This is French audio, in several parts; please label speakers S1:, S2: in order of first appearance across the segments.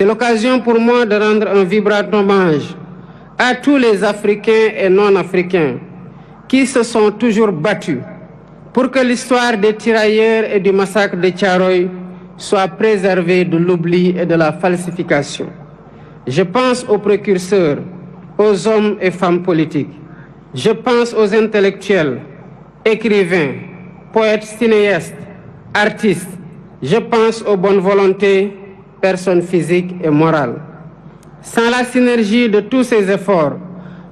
S1: C'est l'occasion pour moi de rendre un vibrant hommage à tous les Africains et non-Africains qui se sont toujours battus pour que l'histoire des tirailleurs et du massacre de Thiaroye soit préservée de l'oubli et de la falsification. Je pense aux précurseurs, aux hommes et femmes politiques. Je pense aux intellectuels, écrivains, poètes, cinéastes, artistes. Je pense aux bonnes volontés, personnes physiques et morales. Sans la synergie de tous ces efforts,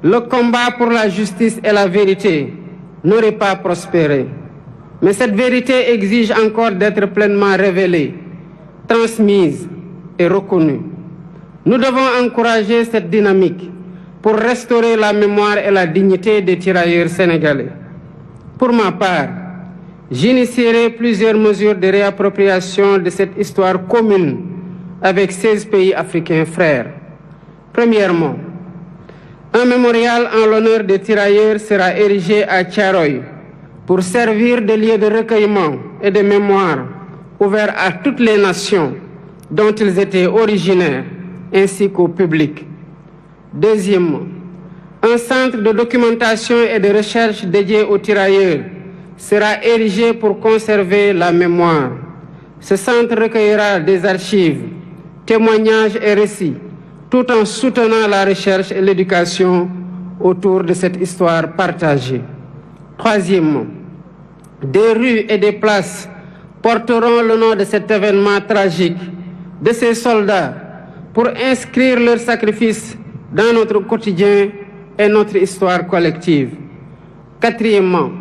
S1: le combat pour la justice et la vérité n'aurait pas prospéré. Mais cette vérité exige encore d'être pleinement révélée, transmise et reconnue. Nous devons encourager cette dynamique pour restaurer la mémoire et la dignité des tirailleurs sénégalais. Pour ma part, j'initierai plusieurs mesures de réappropriation de cette histoire commune avec 16 pays africains frères. Premièrement, un mémorial en l'honneur des tirailleurs sera érigé à Thiaroye pour servir de lieu de recueillement et de mémoire ouvert à toutes les nations dont ils étaient originaires, ainsi qu'au public. Deuxièmement, un centre de documentation et de recherche dédié aux tirailleurs sera érigé pour conserver la mémoire. Ce centre recueillera des archives, témoignages et récits, tout en soutenant la recherche et l'éducation autour de cette histoire partagée. Troisièmement, des rues et des places porteront le nom de cet événement tragique, de ces soldats, pour inscrire leur sacrifice dans notre quotidien et notre histoire collective. Quatrièmement,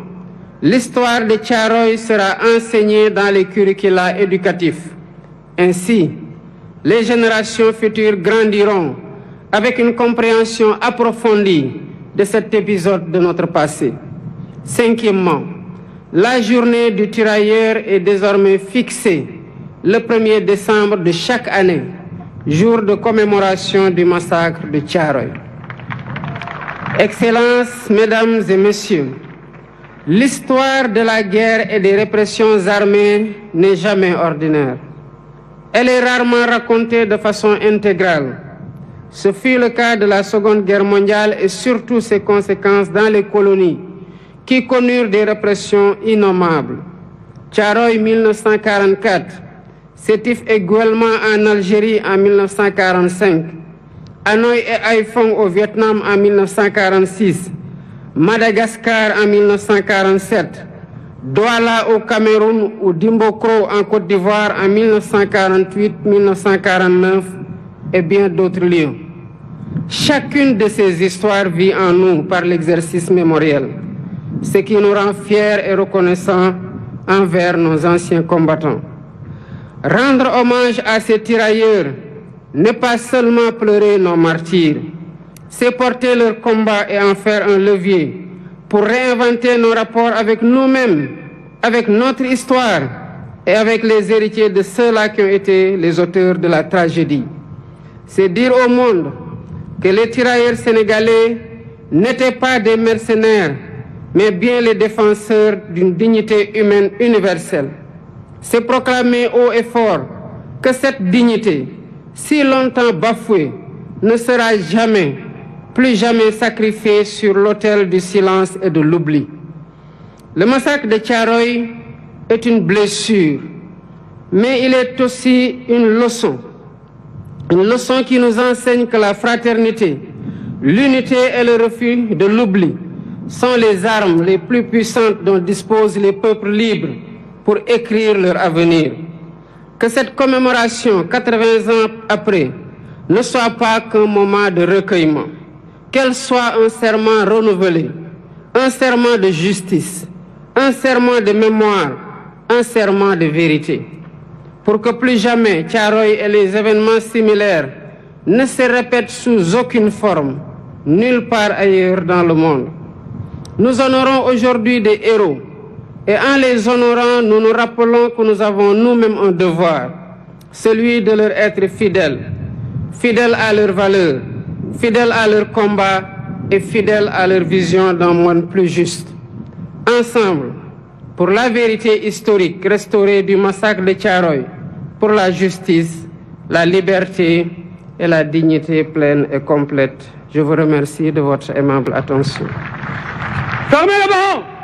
S1: l'histoire de Thiaroye sera enseignée dans les curricula éducatifs. Ainsi, les générations futures grandiront avec une compréhension approfondie de cet épisode de notre passé. Cinquièmement, la journée du tirailleur est désormais fixée le 1er décembre de chaque année, jour de commémoration du massacre de Thiaroye. Excellences, Mesdames et Messieurs, l'histoire de la guerre et des répressions armées n'est jamais ordinaire. Elle est rarement racontée de façon intégrale. Ce fut le cas de la Seconde Guerre mondiale et surtout ses conséquences dans les colonies qui connurent des répressions innommables. Thiaroye 1944, Sétif et Guelma en Algérie en 1945, Hanoï et Haiphong au Vietnam en 1946, Madagascar en 1947, Douala au Cameroun ou Dimbokro en Côte d'Ivoire en 1948-1949 et bien d'autres lieux. Chacune de ces histoires vit en nous par l'exercice mémoriel, ce qui nous rend fiers et reconnaissants envers nos anciens combattants. Rendre hommage à ces tirailleurs n'est pas seulement pleurer nos martyrs, c'est porter leur combat et en faire un levier pour réinventer nos rapports avec nous-mêmes, avec notre histoire et avec les héritiers de ceux-là qui ont été les auteurs de la tragédie. C'est dire au monde que les tirailleurs sénégalais n'étaient pas des mercenaires, mais bien les défenseurs d'une dignité humaine universelle. C'est proclamer haut et fort que cette dignité, si longtemps bafouée, ne sera jamais, plus jamais sacrifiée sur l'autel du silence et de l'oubli. Le massacre de Thiaroye est une blessure, mais il est aussi une leçon qui nous enseigne que la fraternité, l'unité et le refus de l'oubli sont les armes les plus puissantes dont disposent les peuples libres pour écrire leur avenir. Que cette commémoration, 80 ans après, ne soit pas qu'un moment de recueillement, qu'elle soit un serment renouvelé, un serment de justice, un serment de mémoire, un serment de vérité. Pour que plus jamais Thiaroye et les événements similaires ne se répètent sous aucune forme, nulle part ailleurs dans le monde. Nous honorons aujourd'hui des héros, et en les honorant, nous nous rappelons que nous avons nous-mêmes un devoir, celui de leur être fidèles, fidèles à leurs valeurs, fidèles à leur combat et fidèles à leur vision d'un monde plus juste. Ensemble, pour la vérité historique restaurée du massacre de Thiaroye, pour la justice la liberté et la dignité pleine et complète. Je vous remercie de votre aimable attention.
S2: Fermez le banc!